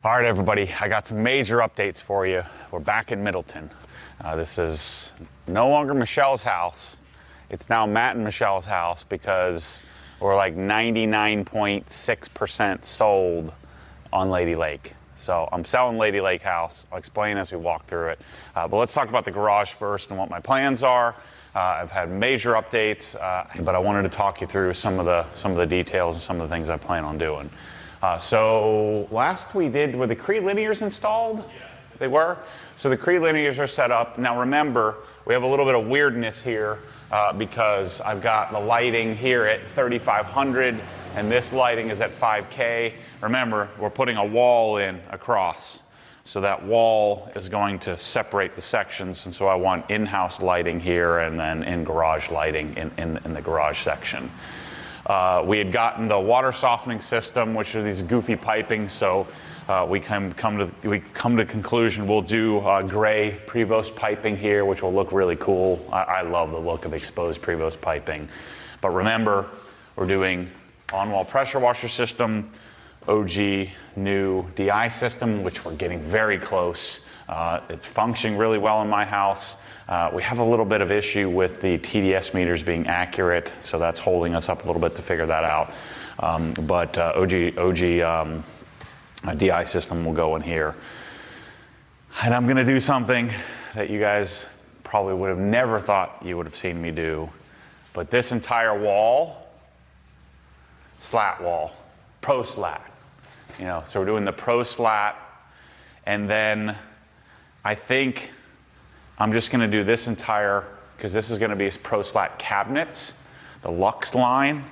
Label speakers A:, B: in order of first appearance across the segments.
A: All right, everybody, I got some major updates for you. We're back in Middleton. This is no longer Michele's house. It's now Matt and Michele's house because we're like 99.6% sold on Lady Lake. So I'm selling Lady Lake House. I'll explain as we walk through it. But let's talk about the garage first and what my plans are. I've had major updates, but I wanted to talk you through some of the details and some of the things I plan on doing. So last we did, were the Cree linears installed? Yeah. They were? So the Cree linears are set up. Now remember, we have a little bit of weirdness here because I've got the lighting here at 3,500 and this lighting is at 5K. Remember, we're putting a wall in across. So that wall is going to separate the sections, and so I want in-house lighting here and then in-garage lighting in the garage section. We had gotten the water softening system, which are these goofy piping, so we come to the conclusion we'll do gray Prevost piping here, which will look really cool. I love the look of exposed Prevost piping. But remember, we're doing on-wall pressure washer system, OG new DI system, which we're getting very close. It's functioning really well in my house. We have a little bit of issue with the TDS meters being accurate, so that's holding us up a little bit to figure that out. But OG DI system will go in here. And I'm gonna do something that you guys probably would have never thought you would have seen me do. But this entire wall, slat wall, pro slat. You know, so we're doing the pro slat, and then I think I'm just going to do this entire, because this is going to be pro slat cabinets, the Lux line,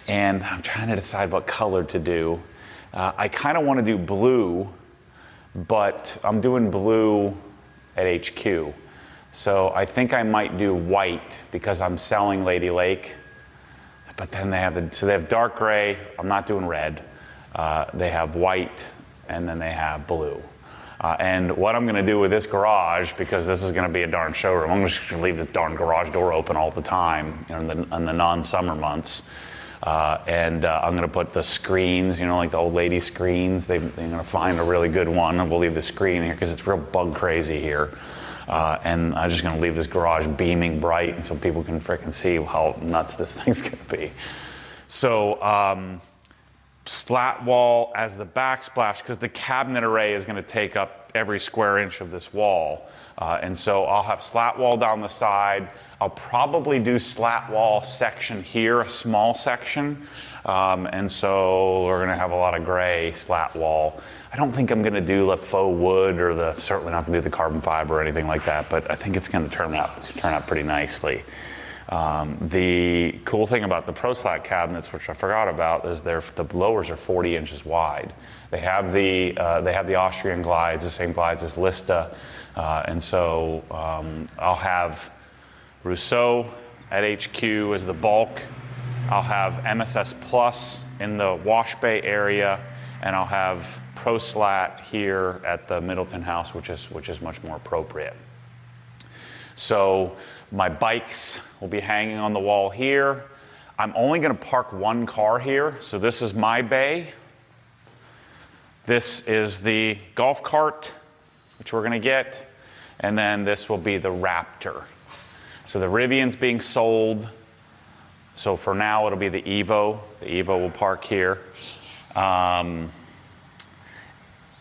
A: and I'm trying to decide what color to do. I kind of want to do blue, but I'm doing blue at HQ. So I think I might do white because I'm selling Lady Lake, but then they have dark gray. I'm not doing red. They have white, and then they have blue. And what I'm going to do with this garage, because this is going to be a darn showroom, I'm just going to leave this darn garage door open all the time in the non-summer months. And I'm going to put the screens, you know, like the old lady screens. They're going to find a really good one, and we'll leave the screen here because it's real bug crazy here. And I'm just going to leave this garage beaming bright, and so people can frickin' see how nuts this thing's going to be. So slat wall as the backsplash, because the cabinet array is going to take up every square inch of this wall. And so I'll have slat wall down the side. I'll probably do slat wall section here, a small section. And so we're going to have a lot of gray slat wall. I don't think I'm going to do the faux wood or certainly not going to do the carbon fiber or anything like that, but I think it's going to turn out pretty nicely. The cool thing about the Pro Slat cabinets, which I forgot about, is the lowers are 40 inches wide. They have the Austrian glides, the same glides as Lista, and so I'll have Rousseau at HQ as the bulk. I'll have MSS Plus in the wash bay area, and I'll have Pro Slat here at the Middleton house, which is much more appropriate. So my bikes will be hanging on the wall here. I'm only going to park one car here. So this is my bay. This is the golf cart, which we're going to get. And then this will be the Raptor. So the Rivian's being sold. So for now, it'll be the Evo. The Evo will park here.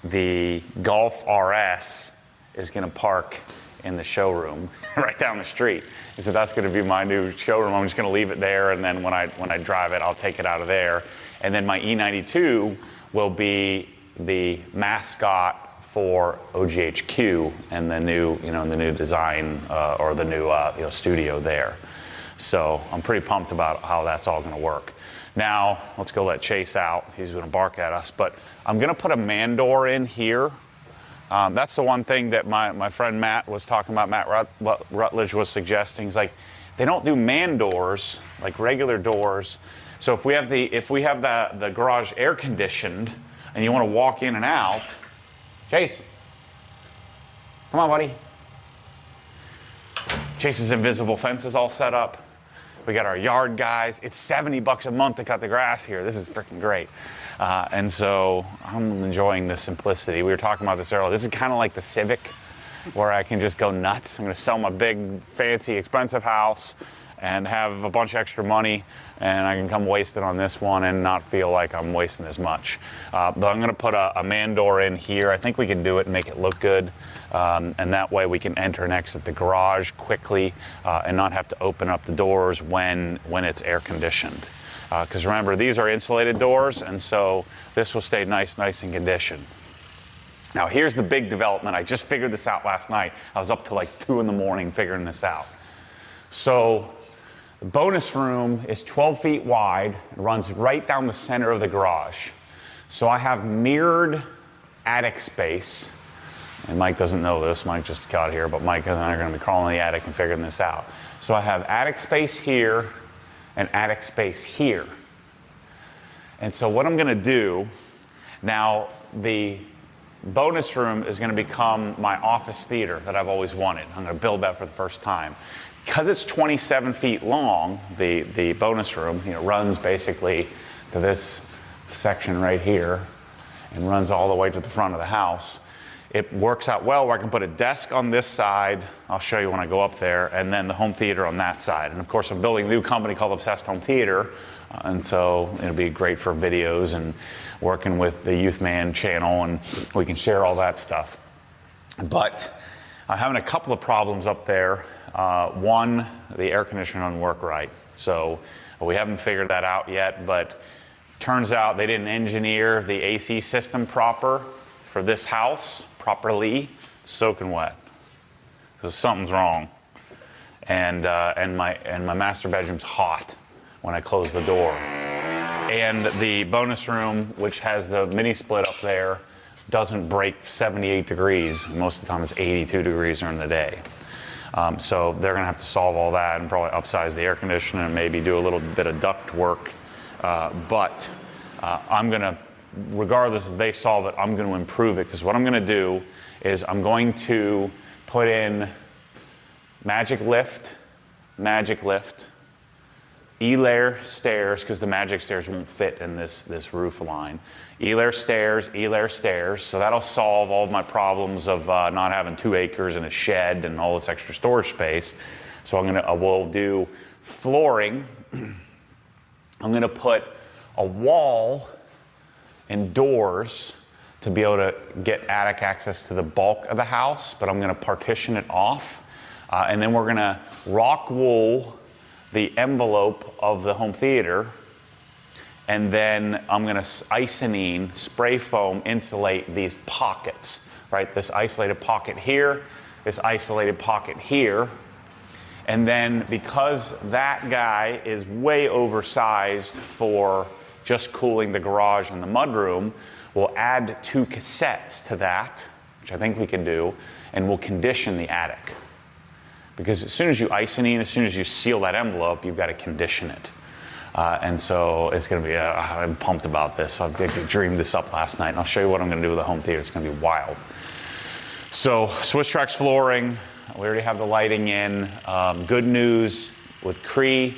A: The Golf RS is going to park in the showroom right down the street. He said that's going to be my new showroom. I'm just going to leave it there, and then when I drive it, I'll take it out of there. And then my E92 will be the mascot for OGHQ and the new design or the new studio there. So I'm pretty pumped about how that's all going to work. Now let's go let Chase out. He's going to bark at us, but I'm going to put a man door in here. That's the one thing that my friend Matt was talking about, Matt Rutledge was suggesting. He's like, they don't do man doors, like regular doors. So if we have the garage air conditioned and you want to walk in and out, Chase, come on, buddy. Chase's invisible fence is all set up. We got our yard guys. It's $70 a month to cut the grass here. This is freaking great. And so I'm enjoying the simplicity. We were talking about this earlier. This is kind of like the Civic, where I can just go nuts. I'm going to sell my big, fancy, expensive house and have a bunch of extra money, and I can come waste it on this one and not feel like I'm wasting as much. But I'm going to put a man door in here. I think we can do it and make it look good, and that way we can enter and exit the garage quickly and not have to open up the doors when it's air conditioned. Because remember, these are insulated doors, and so this will stay nice in condition. Now here's the big development. I just figured this out last night. I was up till like 2 in the morning figuring this out. So the bonus room is 12 feet wide. It runs right down the center of the garage. So I have mirrored attic space. And Mike doesn't know this. Mike just got here, but Mike and I are going to be crawling in the attic and figuring this out. So I have attic space here and attic space here. And so what I'm going to do, now the bonus room is going to become my office theater that I've always wanted. I'm going to build that for the first time. Because it's 27 feet long, the bonus room, runs basically to this section right here and runs all the way to the front of the house. It works out well where I can put a desk on this side. I'll show you when I go up there, and then the home theater on that side. And of course, I'm building a new company called Obsessed Home Theater, and so it'll be great for videos and working with the Youth Man channel, and we can share all that stuff. But I'm having a couple of problems up there. One, the air conditioner doesn't work right. So we haven't figured that out yet, but turns out they didn't engineer the AC system proper for this house properly. It's soaking wet. So something's wrong. And my master bedroom's hot when I close the door. And the bonus room, which has the mini split up there, doesn't break 78 degrees. Most of the time it's 82 degrees during the day. So they're going to have to solve all that and probably upsize the air conditioner and maybe do a little bit of duct work. But I'm going to, regardless if they solve it, I'm going to improve it. Because what I'm going to do is I'm going to put in magic lift, E-layer stairs, because the magic stairs won't fit in this roof line. E-layer stairs, so that'll solve all of my problems of not having 2 acres and a shed and all this extra storage space. So we'll do flooring. I'm gonna put a wall and doors to be able to get attic access to the bulk of the house, but I'm gonna partition it off. And then we're gonna rock wool the envelope of the home theater, and then I'm going to Icynene spray foam insulate these pockets, right? This isolated pocket here, this isolated pocket here, and then because that guy is way oversized for just cooling the garage and the mudroom, we'll add 2 cassettes to that, which I think we can do, and we'll condition the attic. Because as soon as you Icynene, as soon as you seal that envelope, you've got to condition it. And so it's going to be, I'm pumped about this. I dreamed this up last night, and I'll show you what I'm going to do with the home theater. It's going to be wild. So Swiss Trax flooring, we already have the lighting in. Good news with Cree,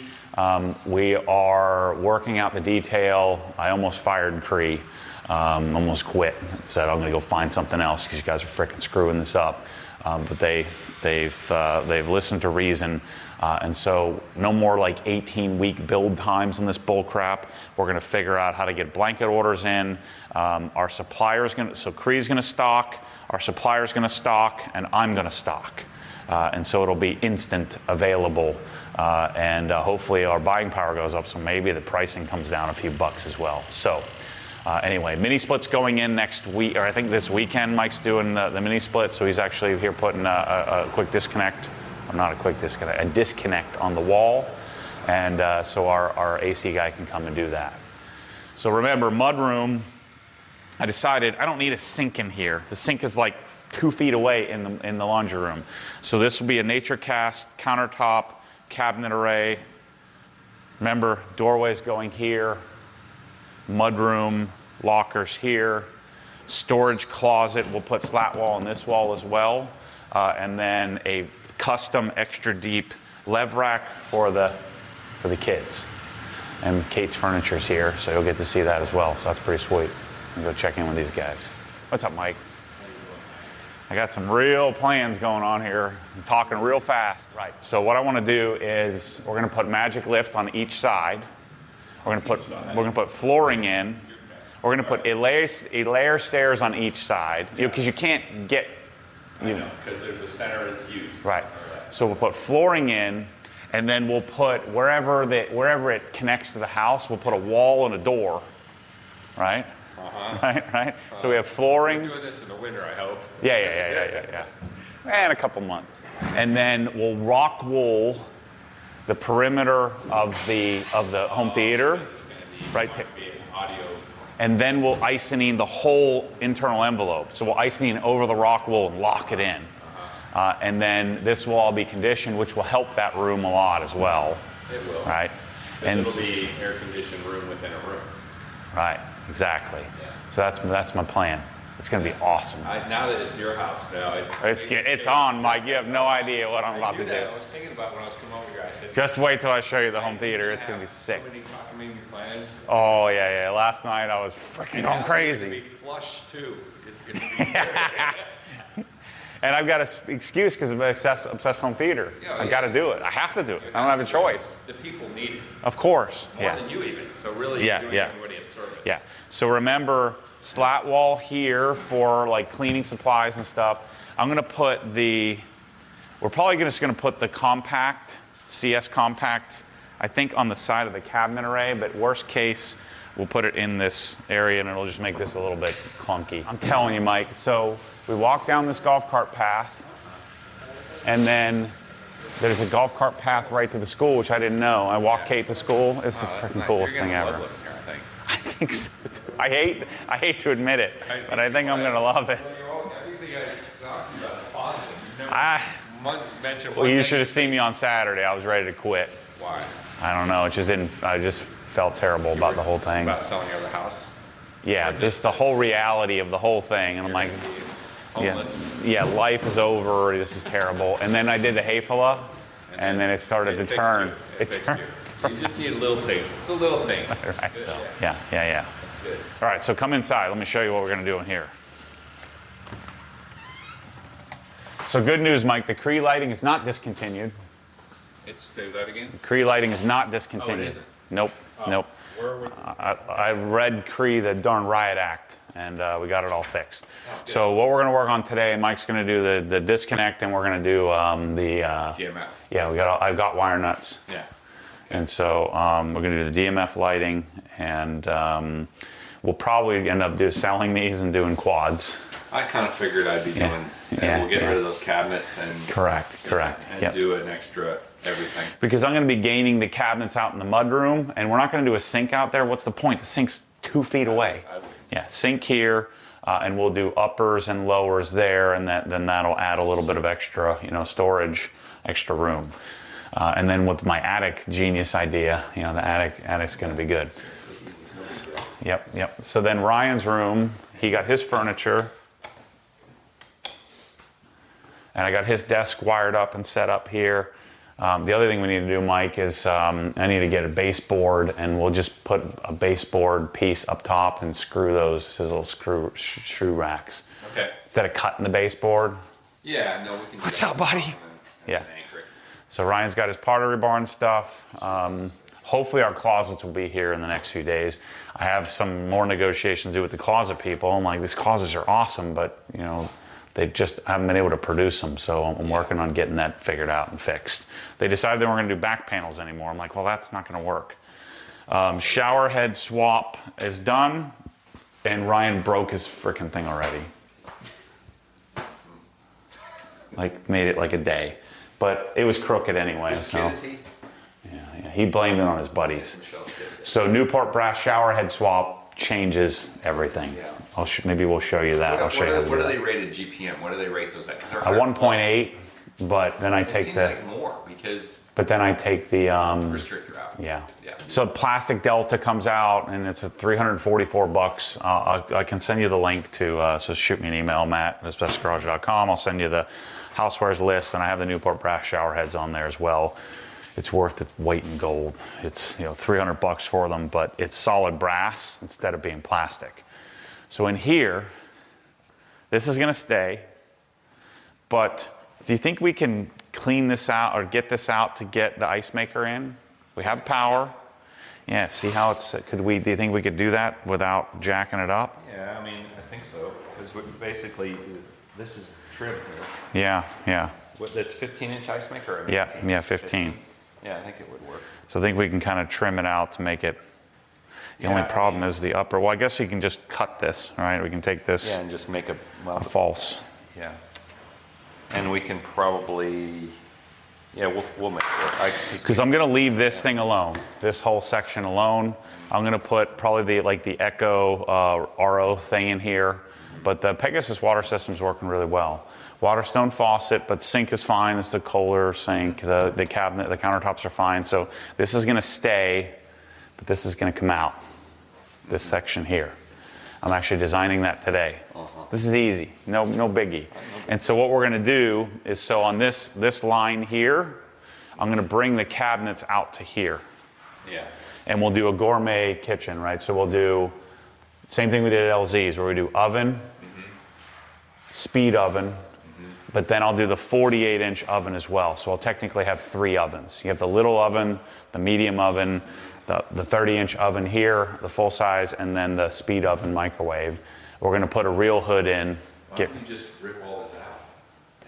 A: we are working out the detail. I almost fired Cree, almost quit. Said I'm going to go find something else because you guys are freaking screwing this up. But they've listened to reason, and so no more like 18-week build times on this bull crap. We're going to figure out how to get blanket orders in. Our supplier is going to, so Cree's going to stock, our supplier is going to stock, and I'm going to stock. And so it'll be instant available, and hopefully our buying power goes up, so maybe the pricing comes down a few bucks as well. So. Anyway, mini splits going in next week, or I think this weekend. Mike's doing the mini split, so he's actually here putting a quick disconnect, or not a quick disconnect, a disconnect on the wall, and so our AC guy can come and do that. So remember, mudroom. I decided I don't need a sink in here. The sink is like 2 feet away in the laundry room. So this will be a nature cast countertop cabinet array. Remember, doorways going here. Mudroom, lockers here, storage closet. We'll put slat wall on this wall as well, and then a custom extra deep lev rack for the kids. And Kate's Furniture's here, so you'll get to see that as well. So that's pretty sweet. I'm gonna go check in with these guys. What's up, Mike? I got some real plans going on here. I'm talking real fast. Right. So what I want to do is we're going to put magic lift on each side. We're going to put flooring in. We're going to put a layer stairs on each side. Because you can't get.
B: Because there's a center is used.
A: Right. So we'll put flooring in, and then we'll put wherever it connects to the house, we'll put a wall and a door. Right. Right. So we have flooring.
B: We're doing this in the winter, I hope.
A: Yeah. And a couple months. And then we'll rock wool the perimeter of the home theater, right?
B: Audio.
A: And then we'll Icynene the whole internal envelope. So we'll Icynene over the rock wool and lock it in. And then this will all be conditioned, which will help that room a lot as well.
B: It will.
A: Right.
B: And it'll be air-conditioned room within a room.
A: Right. Exactly. Yeah. So that's my plan. It's going to be awesome.
B: Now that it's your house, now
A: it's on, Mike. You have no idea what I'm about to do.
B: I was thinking about when I was coming over here. I said,
A: just wait till I show you the home theater. It's going to be sick.
B: So many cockamamie plans.
A: Oh yeah. Last night I was freaking going crazy.
B: It's going to be flush too. It's going to be great.
A: And I've got an excuse because of obsessed home theater. I got to do it. I have to do it. I don't have a choice.
B: The people need it.
A: Of course.
B: More than you even. So really, you're doing everybody a service.
A: Yeah. So remember, slat wall here for like cleaning supplies and stuff. I'm going to put we're probably just going to put the compact, CS compact, I think on the side of the cabinet array, but worst case, we'll put it in this area and it'll just make this a little bit clunky. I'm telling you, Mike, so we walk down this golf cart path and then there's a golf cart path right to the school, which I didn't know. I walked Kate to school. It's the freaking coolest thing ever. I think so too. I hate to admit it, but I think I'm going to love it. Well, you should have seen me on Saturday. I was ready to quit.
B: Why?
A: I don't know. I just felt terrible about the whole thing.
B: About selling your other house?
A: Yeah, just the whole reality of the whole thing. And I'm like, yeah, life is over. This is terrible. And then I did the Hayfala, and then it started to turn.
B: It turned. You just need little things. It's the little things.
A: Right, so, yeah. That's good. All right, so come inside. Let me show you what we're going to do in here. So good news, Mike. The Cree lighting is not discontinued.
B: Say that again?
A: The Cree lighting is not discontinued.
B: Oh, it isn't?
A: Nope.
B: Where would
A: I read Cree, the darn riot act, and we got it all fixed. So what we're going to work on today, Mike's going to do the disconnect, and we're going to do the
B: DMF.
A: Yeah, I've got wire nuts.
B: Yeah.
A: And so we're going to do the DMF lighting, and we'll probably end up selling these and doing quads.
B: I kind of figured I'd be doing, we'll get rid of those cabinets and
A: correct,
B: and do an extra everything.
A: Because I'm going to be gaining the cabinets out in the mudroom, and we're not going to do a sink out there. What's the point? The sink's 2 feet away. Yeah, sink here, and we'll do uppers and lowers there, and then that'll add a little bit of extra, storage, extra room. And then with my attic genius idea, the attic's going to be good. Yep. So then Ryan's room, he got his furniture. And I got his desk wired up and set up here. The other thing we need to do, Mike, is I need to get a baseboard, and we'll just put a baseboard piece up top and screw his little screw racks.
B: Okay.
A: Instead of cutting the baseboard.
B: Yeah, no, we can do
A: What's
B: that.
A: up, buddy?
B: Yeah.
A: So Ryan's got his pottery barn stuff. Hopefully our closets will be here in the next few days. I have some more negotiations to do with the closet people. I'm like, these closets are awesome, but they just haven't been able to produce them, so I'm working on getting that figured out and fixed. They decided they weren't going to do back panels anymore. I'm like, well, that's not going to work. Shower head swap is done, and Ryan broke his freaking thing already. Made it like a day. But it was crooked anyway. So.
B: Is he?
A: Yeah, he blamed it on his buddies. So Newport brass shower head swap changes everything.
B: Yeah.
A: Maybe we'll show you that. I'll show you.
B: What are they rated GPM? What do they rate those at? Because they're
A: 1.8, but then I take
B: seems like more because.
A: But then I take the
B: restrictor out.
A: Yeah. So plastic Delta comes out, and it's at $344. I can send you the link to. So shoot me an email, Matt@asbestosgarage.com. I'll send you the housewares list, and I have the Newport brass shower heads on there as well. it's worth its weight in gold. It's, you know, $300 for them, but it's solid brass instead of being plastic. So in here, this is gonna stay, but do you think we can clean this out or get this out to get the ice maker in? We have power. Yeah, see how it's, do you think we could do that without jacking it up?
B: Yeah, I mean, I think so. Because basically, this is trim here.
A: Yeah.
B: That's 15-inch ice maker?
A: Yeah, 15.
B: Yeah, I think it would work.
A: So I think we can kind of trim it out to make it. The only problem is the upper. Well, I guess you can just cut this, right? We can take this.
B: Yeah, and just make a
A: false.
B: Yeah. And we can probably, we'll make it work.
A: Because I'm going to leave this thing alone, this whole section alone. I'm going to put probably the Echo RO thing in here, but the Pegasus water system is working really well. Waterstone faucet, but sink is fine. It's the Kohler sink. The cabinet, the countertops are fine. So this is going to stay, but this is going to come out. This section here. I'm actually designing that today. This is easy, no biggie. And so what we're going to do is, so on this line here, I'm going to bring the cabinets out to here.
B: Yeah.
A: And we'll do a gourmet kitchen, right? So we'll do same thing we did at LZ's, where we do oven, speed oven, but then I'll do the 48-inch oven as well. So I'll technically have 3 ovens. You have the little oven, the medium oven, the 30-inch oven here, the full size, and then the speed oven microwave. We're going to put a real hood in.
B: Why don't you just rip all this out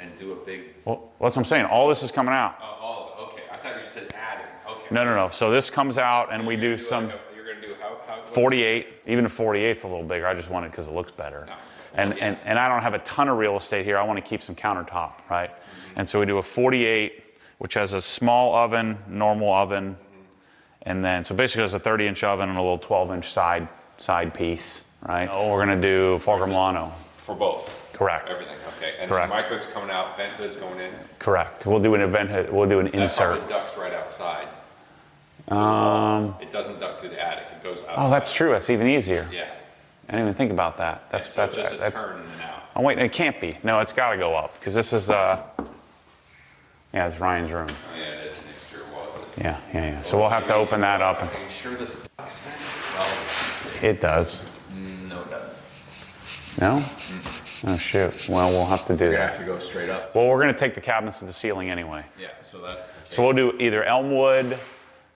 B: and do a big...
A: Well, that's what I'm saying. All this is coming out.
B: All of it. Okay. I thought you said adding. Okay.
A: No. So this comes out, and
B: So
A: we do some...
B: you're going to do how
A: 48. Even a 48's a little bigger. I just want it because it looks better.
B: No.
A: And I don't have a ton of real estate here. I want to keep some countertop, right? And so we do a 48, which has a small oven, normal oven, and then, so basically it's a 30-inch oven and a little 12-inch side piece, right? Oh, we're going to do Fulgur Milano.
B: For both?
A: Correct.
B: Everything, okay. And
A: Correct.
B: the microwave's coming out, vent hood's going in?
A: Correct. We'll do an event hood, we'll do an
B: That
A: insert.
B: probably ducts right outside. It doesn't duct through the attic, it goes outside.
A: Oh, that's true. That's even easier.
B: Yeah.
A: I didn't even think about that. That's
B: just a turn in and out.
A: Oh wait, it can't be. No, it's got to go up because this is yeah, it's Ryan's room.
B: Oh yeah, it is an exterior wall.
A: Yeah. So we'll have to open that up.
B: Are you sure this duct's there? Well, let's see.
A: It does.
B: No, it doesn't.
A: No? Oh shoot. Well, we'll have to do
B: You
A: that.
B: have to go straight up.
A: Well, we're going to take the cabinets to the ceiling anyway.
B: Yeah, so that's the case.
A: So we'll do either Elmwood,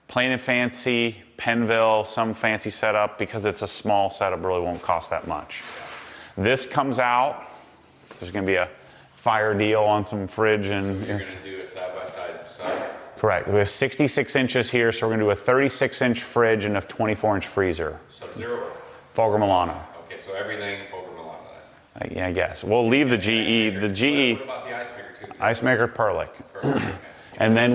A: plain and fancy, Penville, some fancy setup, because it's a small setup, really won't cost that much. This comes out. There's going to be a fire deal on some fridge and.
B: You're going to do a side-by-side side?
A: Correct. We have 66 inches here, so we're going to do a 36-inch fridge and a 24-inch freezer.
B: Sub-Zero?
A: Fulgur Milano.
B: Okay, so everything Fulgur Milano then.
A: Yeah, I guess. We'll leave the GE. The GE.
B: What about the ice maker too?
A: Ice maker Perlick.
B: Perfect, okay.
A: And then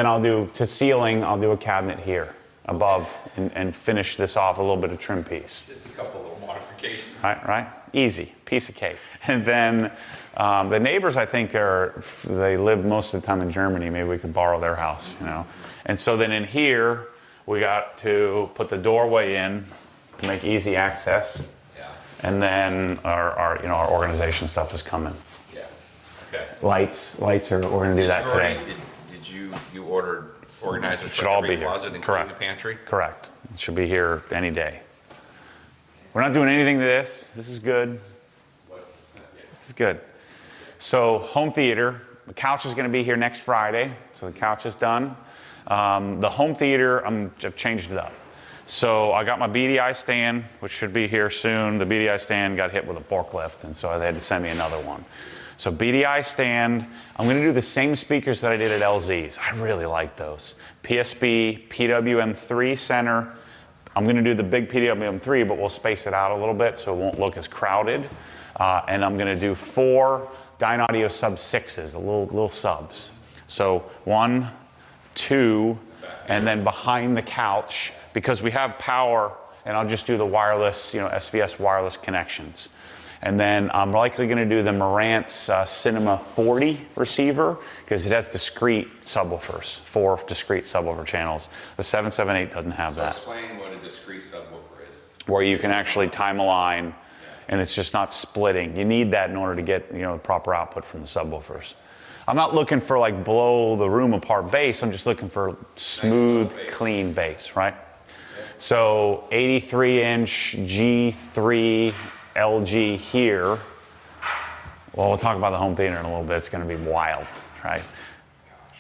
A: I'll do to ceiling, I'll do a cabinet here above and finish this off a little bit of trim piece.
B: Just a couple little modifications.
A: Right? Easy. Piece of cake. And then the neighbors, I think they live most of the time in Germany. Maybe we could borrow their house, you know. And so then in here, we got to put the doorway in to make easy access.
B: Yeah.
A: And then our organization stuff is coming.
B: Yeah. Okay.
A: Lights we're going to do that today.
B: Did you order organizers
A: Should
B: for
A: all
B: every
A: be here.
B: closet, including
A: Correct.
B: the pantry?
A: Correct. It should be here any day. We're not doing anything to this. This is good. This is good. So home theater. The couch is going to be here next Friday. So the couch is done. The home theater, I've changed it up. So I got my BDI stand, which should be here soon. The BDI stand got hit with a forklift, and so they had to send me another one. So BDI stand, I'm going to do the same speakers that I did at LZ's. I really like those. PSB, PWM3 center. I'm going to do the big PWM3, but we'll space it out a little bit so it won't look as crowded. And I'm going to do 4 Dynaudio sub 6s, the little subs. So 1, 2, and then behind the couch, because we have power, and I'll just do the wireless, SVS wireless connections. And then I'm likely going to do the Marantz Cinema 40 receiver because it has discrete subwoofers, 4 discrete subwoofer channels. The 778 doesn't have that.
B: So explain what a discrete subwoofer is.
A: Where you can actually time align, and it's just not splitting. You need that in order to get the proper output from the subwoofers. I'm not looking for like blow the room apart base. I'm just looking for smooth,
B: Nice base.
A: clean base, right? So 83-inch G3 LG here. Well, we'll talk about the home theater in a little bit. It's going to be wild, right?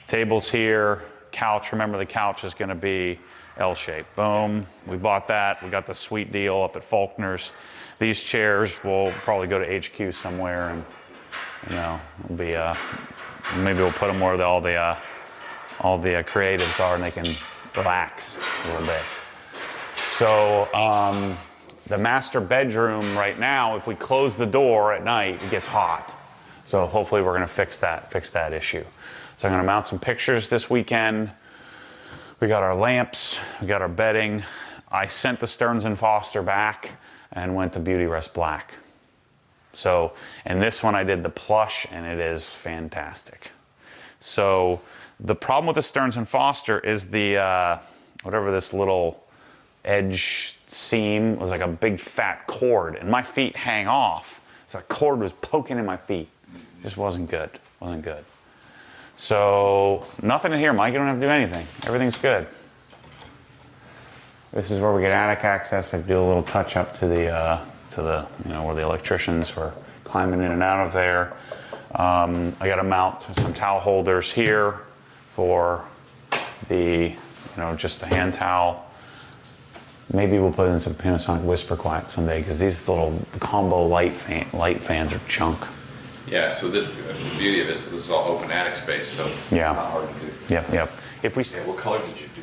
A: Tables here, couch. Remember, the couch is going to be L-shaped. Boom. We bought that. We got the sweet deal up at Faulkner's. These chairs will probably go to HQ somewhere, and it'll be maybe we'll put them where all the creatives are, and they can relax a little bit. So the master bedroom right now, if we close the door at night, it gets hot. So hopefully we're going to fix that issue. So I'm going to mount some pictures this weekend. We got our lamps, we got our bedding. I sent the Stearns & Foster back and went to Beauty Rest Black. So, and this one I did the plush, and it is fantastic. So the problem with the Stearns & Foster is the, whatever this little edge seam was, like a big fat cord, and my feet hang off. So the cord was poking in my feet. Just wasn't good, So nothing in here, Mike. You don't have to do anything. Everything's good. This is where we get attic access. I do a little touch up to the where the electricians were climbing in and out of there. I got to mount some towel holders here for the, just a hand towel. Maybe we'll put in some Panasonic Whisper Quiet someday, because these little combo light fans are junk.
B: Yeah, so the beauty of this is all open attic space, so it's not hard to do.
A: Yep. If we
B: What color did you do?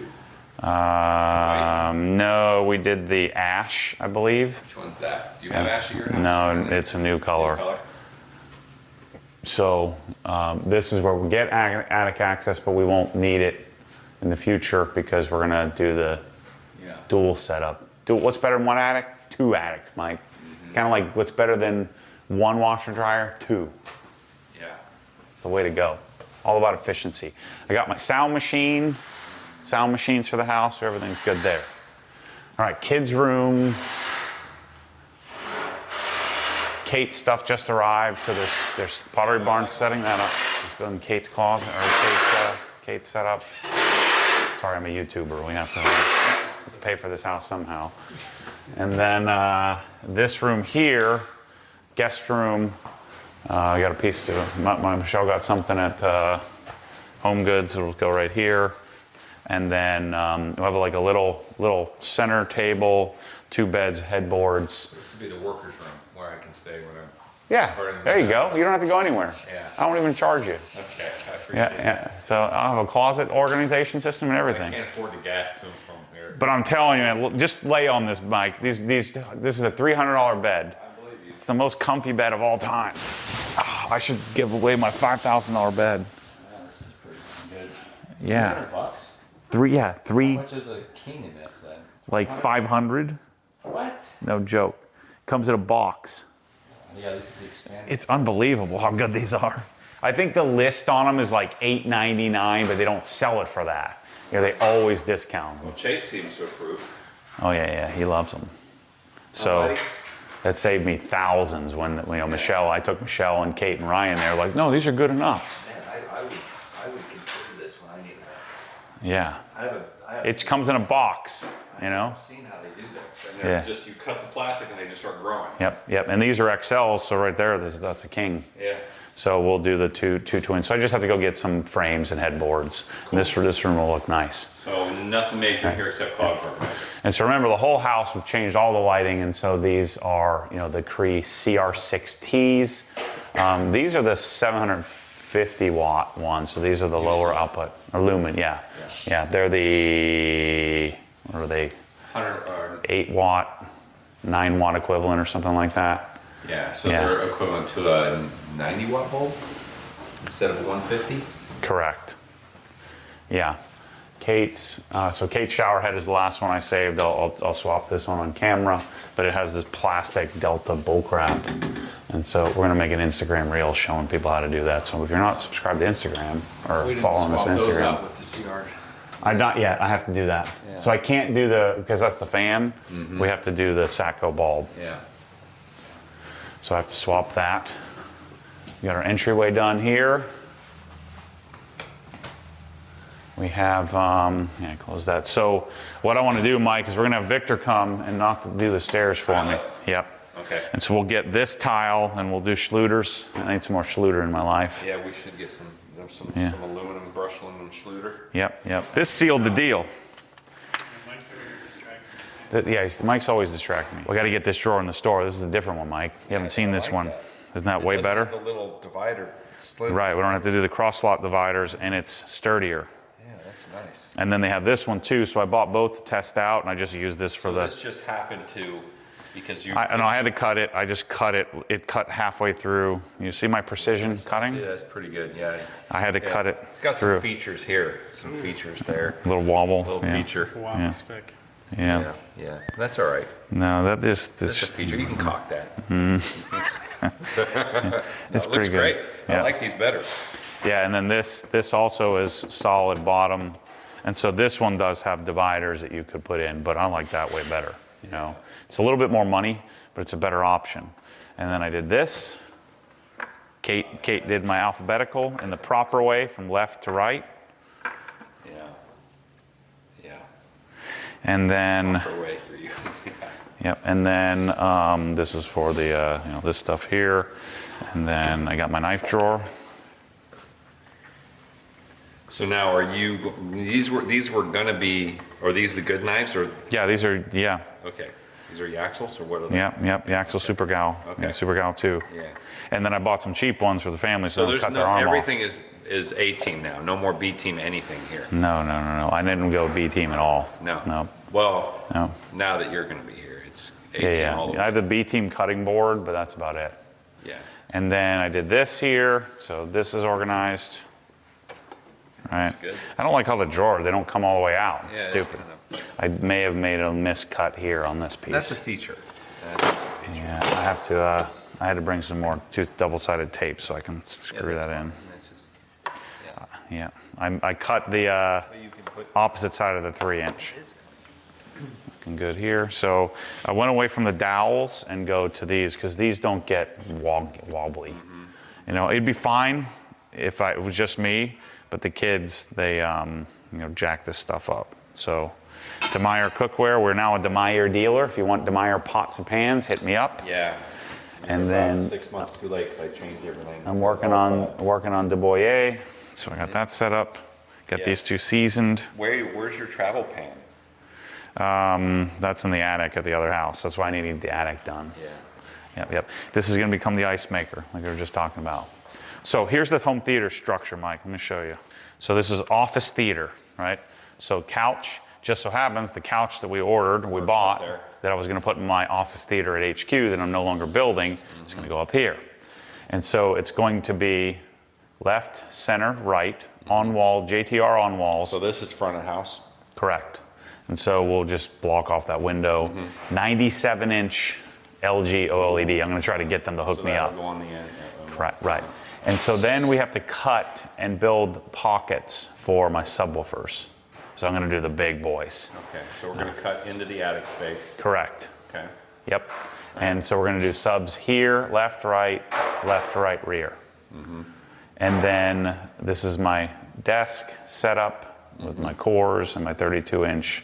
A: no, we did the ash, I believe.
B: Which one's that? Do you have ash at your house?
A: No, it's a new color.
B: New color?
A: So this is where we get attic access, but we won't need it in the future because we're gonna do the dual setup. What's better than one attic? Two attics, Mike. Kind of like what's better than one washer dryer? Two.
B: Yeah.
A: It's the way to go. All about efficiency. I got my sound machines for the house, so everything's good there. All right, kids' room. Kate's stuff just arrived, so there's Pottery Barn setting that up. Just building Kate's closet, or Kate's setup. Sorry, I'm a YouTuber. We have to pay for this house somehow. And then this room here, guest room. I got a piece to Michelle got something at Home Goods. It'll go right here. And then we'll have like a little center table, 2 beds, headboards.
B: This would be the workers' room where I can stay when I'm.
A: Yeah, there you go. You don't have to go anywhere.
B: Yeah.
A: I won't even charge you.
B: Okay, I appreciate it.
A: Yeah. So I'll have a closet organization system and
B: I
A: everything.
B: can't afford the gas to and from here.
A: But I'm telling you, man, just lay on this, Mike. This is a $300 bed.
B: I believe you.
A: It's the most comfy bed of all time. Oh, I should give away my $5,000 bed.
C: Yeah, this is pretty good.
A: Yeah.
C: $300?
A: Three.
C: How much is a king in this then?
A: Like 500.
C: What?
A: No joke. Comes in a box.
C: Yeah, this is the expanded.
A: It's unbelievable how good these are. I think the list on them is like $8.99, but they don't sell it for that. They always discount them.
B: Well, Chase seems to approve.
A: Oh yeah, he loves them. So
B: Mike?
A: that saved me thousands when Michelle. I took Michelle and Kate and Ryan. They're like, no, these are good enough.
C: Man, I would consider this when I need a
A: Yeah,
C: I have
A: it comes in a box.
C: I've seen how they do this.
B: And they're
A: Yeah.
B: just, you cut the plastic and they just start growing.
A: Yep. And these are XLs, so right there, that's a king.
B: Yeah.
A: So we'll do the two twins. So I just have to go get some frames and headboards. Cool. And this room will look nice.
B: So nothing major here except cloud burn.
A: And so remember, the whole house, we've changed all the lighting, and so these are, the Cree CR6Ts. These are the 750 watt ones, so these are the lower output, or lumen, yeah. They're the, what are they, 8 watt, 9 watt equivalent or something like that.
B: Yeah, so they're equivalent to a 90 watt bulb instead of a 150?
A: Correct. Yeah. Kate's shower head is the last one I saved. I'll swap this one on camera, but it has this plastic Delta bulk wrap. And so we're gonna make an Instagram reel showing people how to do that. So if you're not subscribed to Instagram or following us on
C: those
A: Instagram.
C: out with the CR.
A: I'm not yet, I have to do that.
C: Yeah.
A: So I can't do because that's the fan, we have to do the Satco bulb.
B: Yeah.
A: So I have to swap that. We got our entryway done here. We have, yeah, close that. So what I want to do, Mike, is we're going to have Victor come and do the stairs for me. Yep.
B: Okay.
A: And so we'll get this tile and we'll do Schluters. I need some more Schluter in my life.
B: Yeah, we should get some
A: Yeah.
B: aluminum, brushed aluminum Schluter.
A: Yep. This sealed the deal. Yeah, Mike's always distracting me. We got to get this drawer in the store. This is a different one, Mike. You haven't seen this one. Isn't that way better?
B: The little divider slit.
A: Right, we don't have to do the cross slot dividers, and it's sturdier.
B: Yeah, that's nice.
A: And then they have this one too, so I bought both to test out, and I just used this for
B: This just happened to, because you...
A: I know I had to cut it. I just cut it. It cut halfway through. You see my precision cutting?
B: See, that's pretty good, yeah.
A: I had to cut it
B: It's got
A: through.
B: some features here, some features there.
A: A little wobble.
B: Little
A: yeah.
B: feature.
A: Yeah.
D: Spec.
A: Yeah.
B: Yeah, that's all right.
A: No,
B: That's a feature. You can cock that.
A: it's
B: It
A: pretty
B: looks
A: good.
B: great.
A: Yeah.
B: I like these better.
A: Yeah, and then this also is solid bottom. And so this one does have dividers that you could put in, but I like that way better. You know, it's a little bit more money, but it's a better option. And then I did this. Kate did my alphabetical in the proper way from left to right.
B: Yeah.
A: And then,
B: Proper way for you.
A: yep. And then this is for the this stuff here. And then I got my knife drawer.
B: So now, are you? These were gonna be? Are these the good knives or?
A: Yeah, these are
B: Okay, these are Yaxles or what are they?
A: Yep. The Axel Super Gal.
B: Okay.
A: Yeah, Super Gal 2.
B: Yeah.
A: And then I bought some cheap ones for the family, so
B: So
A: they
B: there's
A: don't cut their
B: no
A: arm
B: everything is A team now. No more B team anything here.
A: off. No. I didn't go B team at all.
B: No. Well,
A: No.
B: now that you're gonna be here, it's A
A: Yeah,
B: team all the
A: I
B: way.
A: have the B team cutting board, but that's about it.
B: Yeah.
A: And then I did this here, so this is organized. Right.
B: That's good.
A: I don't like how the drawers, they don't come all the way out. It's
B: Yeah, it's
A: stupid.
B: kind
A: I may have made a miscut here on this piece.
B: That's a feature. That's a feature.
A: Yeah, I have to. I had to bring some more double-sided tape so I can screw that in.
B: That's just,
A: Yeah, I cut the
B: you can put
A: opposite side of the 3-inch. Looking good here. So I went away from the dowels and go to these because these don't get wobbly.
B: Mm-hmm.
A: You know, it'd be fine if it was just me, but the kids they jack this stuff up. So DeMeyer cookware. We're now a DeMeyer dealer. If you want DeMeyer pots and pans, hit me up.
B: Yeah.
A: And then
B: 6 months too late because I changed everything.
A: I'm working on De Boyer. So I got that set up. Got
B: Yeah.
A: these two seasoned.
B: Where's your travel pan?
A: That's in the attic at the other house. That's why I needed the attic done.
B: Yeah.
A: Yep. This is going to become the ice maker, like we were just talking about. So here's the home theater structure, Mike. Let me show you. So this is office theater, right? So couch. Just so happens the couch that we bought,
B: there.
A: that I was going to put in my office theater at HQ that I'm no longer building, is going to go up here. And so it's going to be left, center, right, on wall, JTR on walls.
B: So this is front of house.
A: Correct. And so we'll just block off that window. 97-inch LG OLED. I'm going to try to get them to hook me
B: that'll
A: up.
B: go on the end.
A: Right. And so then we have to cut and build pockets for my subwoofers. So I'm going to do the big boys.
B: Okay, so we're going to cut into the attic space.
A: Correct.
B: Okay.
A: Yep. And so we're going to do subs here, left, right, rear. And then this is my desk setup with my cores and my 32-inch.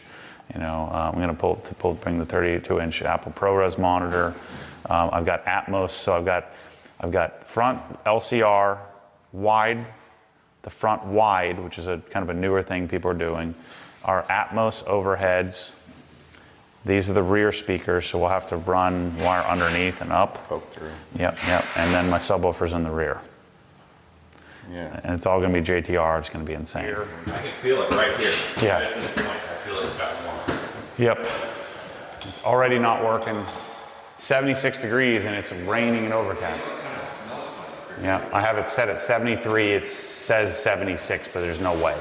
A: I'm going to bring the 32-inch Apple ProRes monitor. I've got Atmos, so I've got front LCR, wide, the front wide, which is a kind of a newer thing people are doing. Our Atmos overheads. These are the rear speakers, so we'll have to run wire underneath and up.
B: Poke through.
A: Yep. And then my subwoofers in the rear.
B: Yeah.
A: And it's all going to be JTR. It's going to be insane.
B: I can feel it right here.
A: Yeah.
B: At this point, I feel it's got warm.
A: Yep. It's already not working. 76 degrees and it's raining and overcast. Yeah, I have it set at 73. It says 76, but there's no way.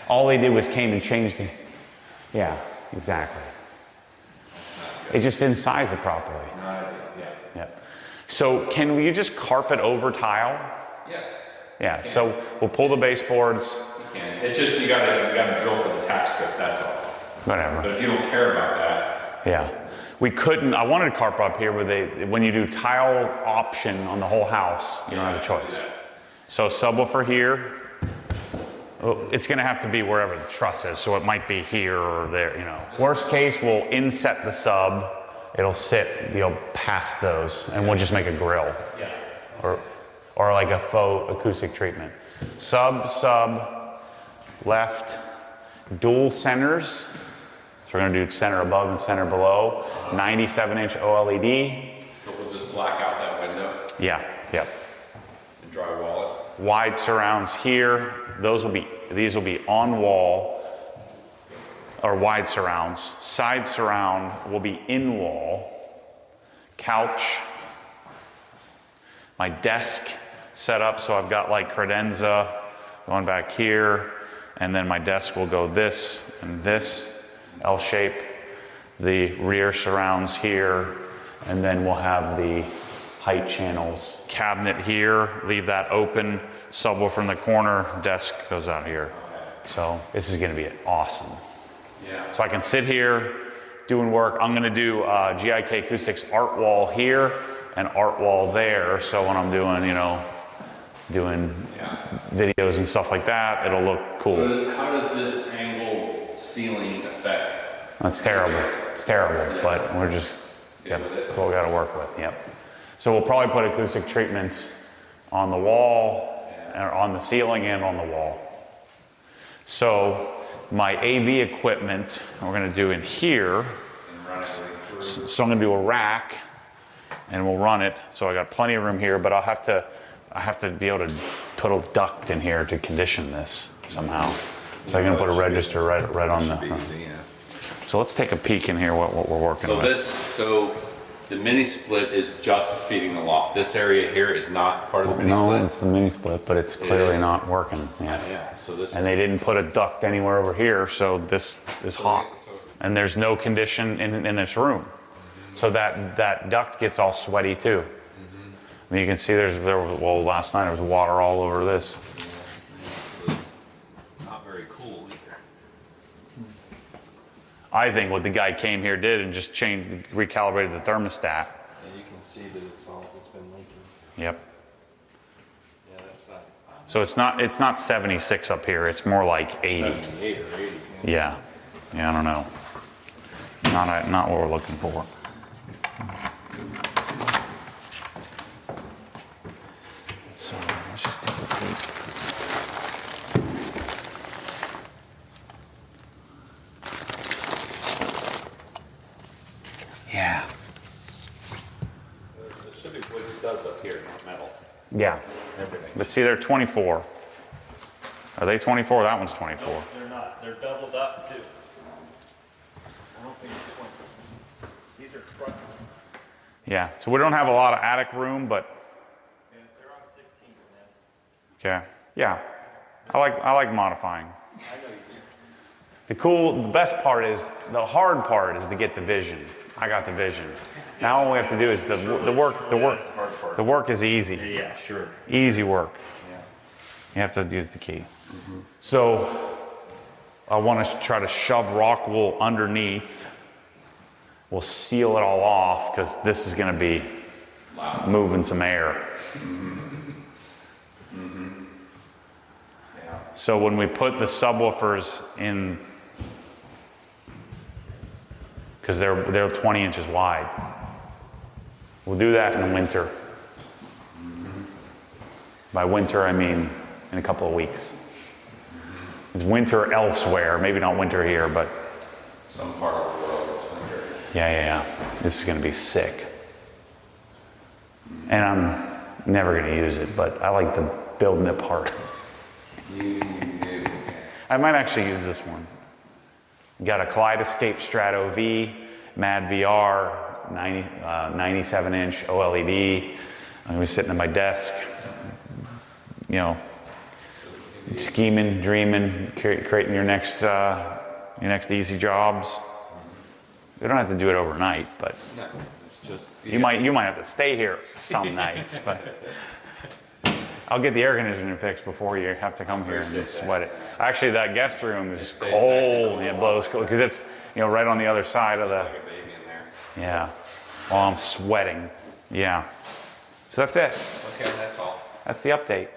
A: All they did was came and changed the. Yeah, exactly. It just didn't size it properly. Yeah. So can we just carpet over tile?
B: Yeah.
A: Yeah. So we'll pull the baseboards.
B: It's just you gotta drill for the tack strip. That's all.
A: Whatever.
B: But if you don't care about that,
A: Yeah. We couldn't, I wanted to carpet up here, but when you do tile option on the whole house, you don't have a choice. So subwoofer here, It's going to have to be wherever the truss is, so it might be here or there, you know. Worst case, we'll inset the sub. It'll sit, past those, and we'll just make a grill.
C: Yeah.
A: Or like a faux acoustic treatment. Sub, left, dual centers. So we're going to do center above and center below. 97-inch OLED.
B: So we'll just black out that window
A: Yeah, yep.
B: and drywall it.
A: Wide surrounds here. These will be on wall or wide surrounds. Side surround will be in wall. Couch. My desk set up so I've got like credenza going back here, and then my desk will go this and this L shape. The rear surrounds here, and then we'll have the height channels. Cabinet here, leave that open. Subwoofer in the corner, desk goes out here. So this is going to be awesome.
B: Yeah.
A: So I can sit here doing work. I'm going to do GIK Acoustics art wall here and art wall there. So when I'm doing, doing videos and stuff like that, it'll look cool.
C: So how does this angle ceiling affect?
A: That's terrible. It's terrible, but we're just, that's what we got to work with. Yep. So we'll probably put acoustic treatments on the wall, or on the ceiling and on the wall. So my AV equipment, we're going to do in here. So I'm going to do a rack, and we'll run it. So I got plenty of room here, but I have to be able to put a duct in here to condition this somehow. So I'm going to put a register right on the. So let's take a peek in here what we're working with.
B: So the mini split is just feeding the loft. This area here is not part of the mini split?
A: No, it's the mini split, but it's clearly not working.
B: Yeah. So this.
A: And they didn't put a duct anywhere over here, so this is hot. And there's no condition in this room. So that duct gets all sweaty too. I mean, you can see last night there was water all over this.
B: Not very cool either.
A: I think what the guy came here did and just recalibrated the thermostat.
C: And you can see that it's been leaking.
A: Yep.
C: Yeah, that's not.
A: So it's not 76 up here. It's more like 80.
B: 78 or 80.
A: Yeah. I don't know. Not what we're looking for. So let's just take a peek. Yeah.
B: There should be wood studs up here, not metal.
A: Yeah.
B: Everything.
A: But see, they're 24. Are they 24? That one's 24.
C: They're not. They're doubled up too. I don't think it's 20. These are front.
A: Yeah. So we don't have a lot of attic room, but
C: And they're on 16, man.
A: okay. Yeah. I like modifying.
C: I know you do.
A: The best part is, the hard part is to get the vision. I got the vision. Now all we have to do is the work is easy.
C: Yeah, sure.
A: Easy work.
C: Yeah.
A: You have to use the key. So I want to try to shove rock wool underneath. We'll seal it all off because this is going to be moving some air. So when we put the subwoofers in, because they're 20 inches wide, we'll do that in the winter. By winter, I mean in a couple of weeks. It's winter elsewhere, maybe not winter here, but
B: Some part of the world is winter.
A: yeah. This is going to be sick. And I'm never going to use it, but I like the building it part.
B: You do.
A: I might actually use this one. Got a Kaleidoscape Strato V, Mad VR, 97-inch OLED. I'm going to be sitting at my desk, scheming, dreaming, creating your next easy jobs. You don't have to do it overnight, but
B: No, it's just.
A: you might have to stay here some nights. But I'll get the air conditioning fixed before you have to come here and sweat it. Actually, that guest room is cold. It blows cold because it's right on the other side of the.
B: Like a baby in there.
A: Yeah. While I'm sweating. Yeah. So that's it.
B: Okay, that's all.
A: That's the update.